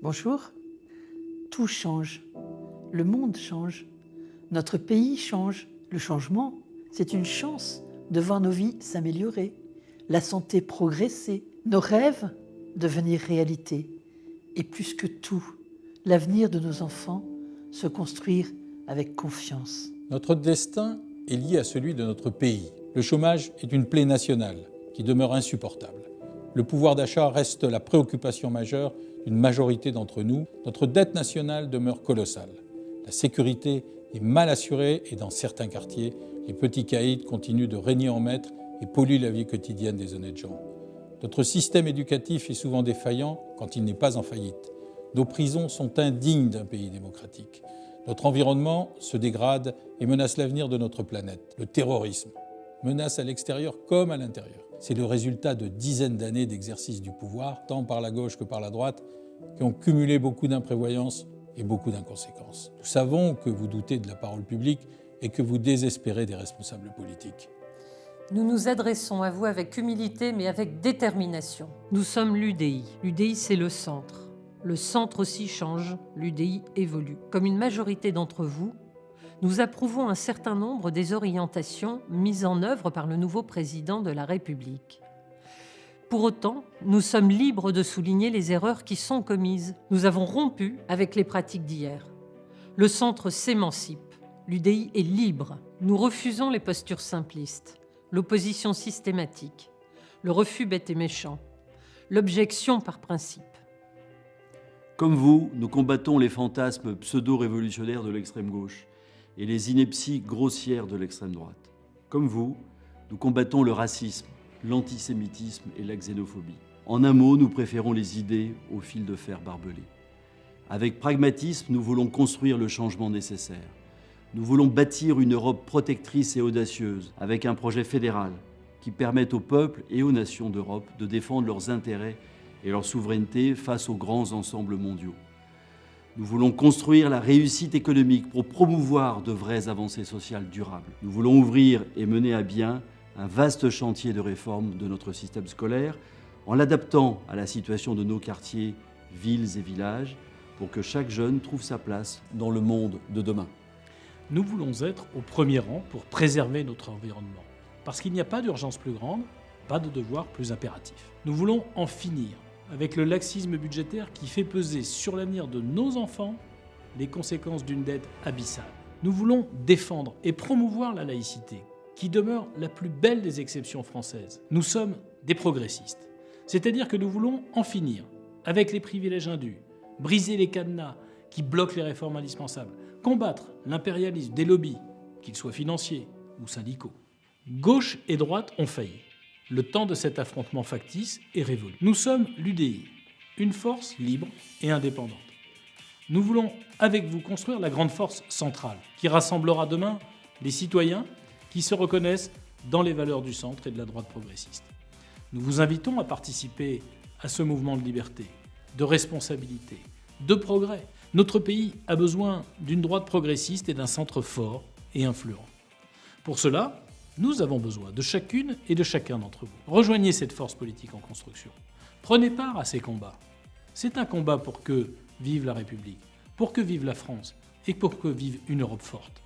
Bonjour. Tout change. Le monde change. Notre pays change. Le changement, c'est une chance de voir nos vies s'améliorer, la santé progresser, nos rêves devenir réalité. Et plus que tout, l'avenir de nos enfants se construire avec confiance. Notre destin est lié à celui de notre pays. Le chômage est une plaie nationale qui demeure insupportable. Le pouvoir d'achat reste la préoccupation majeure d'une majorité d'entre nous. Notre dette nationale demeure colossale. La sécurité est mal assurée et dans certains quartiers, les petits caïds continuent de régner en maître et polluent la vie quotidienne des honnêtes gens. Notre système éducatif est souvent défaillant quand il n'est pas en faillite. Nos prisons sont indignes d'un pays démocratique. Notre environnement se dégrade et menace l'avenir de notre planète. Le terrorisme menace à l'extérieur comme à l'intérieur. C'est le résultat de dizaines d'années d'exercice du pouvoir, tant par la gauche que par la droite, qui ont cumulé beaucoup d'imprévoyance et beaucoup d'inconséquences. Nous savons que vous doutez de la parole publique et que vous désespérez des responsables politiques. Nous nous adressons à vous avec humilité mais avec détermination. Nous sommes l'UDI. L'UDI, c'est le centre. Le centre aussi change, l'UDI évolue. Comme une majorité d'entre vous, nous approuvons un certain nombre des orientations mises en œuvre par le nouveau président de la République. Pour autant, nous sommes libres de souligner les erreurs qui sont commises. Nous avons rompu avec les pratiques d'hier. Le centre s'émancipe. L'UDI est libre. Nous refusons les postures simplistes, l'opposition systématique, le refus bête et méchant, l'objection par principe. Comme vous, nous combattons les fantasmes pseudo-révolutionnaires de l'extrême gauche et les inepties grossières de l'extrême droite. Comme vous, nous combattons le racisme, l'antisémitisme et la xénophobie. En un mot, nous préférons les idées au fil de fer barbelé. Avec pragmatisme, nous voulons construire le changement nécessaire. Nous voulons bâtir une Europe protectrice et audacieuse, avec un projet fédéral qui permette aux peuples et aux nations d'Europe de défendre leurs intérêts et leur souveraineté face aux grands ensembles mondiaux. Nous voulons construire la réussite économique pour promouvoir de vraies avancées sociales durables. Nous voulons ouvrir et mener à bien un vaste chantier de réforme de notre système scolaire en l'adaptant à la situation de nos quartiers, villes et villages pour que chaque jeune trouve sa place dans le monde de demain. Nous voulons être au premier rang pour préserver notre environnement. Parce qu'il n'y a pas d'urgence plus grande, pas de devoir plus impératif. Nous voulons en finir avec le laxisme budgétaire qui fait peser sur l'avenir de nos enfants les conséquences d'une dette abyssale. Nous voulons défendre et promouvoir la laïcité, qui demeure la plus belle des exceptions françaises. Nous sommes des progressistes, c'est-à-dire que nous voulons en finir avec les privilèges indus, briser les cadenas qui bloquent les réformes indispensables, combattre l'impérialisme des lobbies, qu'ils soient financiers ou syndicaux. Gauche et droite ont failli. Le temps de cet affrontement factice est révolu. Nous sommes l'UDI, une force libre et indépendante. Nous voulons, avec vous, construire la grande force centrale qui rassemblera demain les citoyens qui se reconnaissent dans les valeurs du centre et de la droite progressiste. Nous vous invitons à participer à ce mouvement de liberté, de responsabilité, de progrès. Notre pays a besoin d'une droite progressiste et d'un centre fort et influent. Pour cela, nous avons besoin de chacune et de chacun d'entre vous. Rejoignez cette force politique en construction. Prenez part à ces combats. C'est un combat pour que vive la République, pour que vive la France et pour que vive une Europe forte.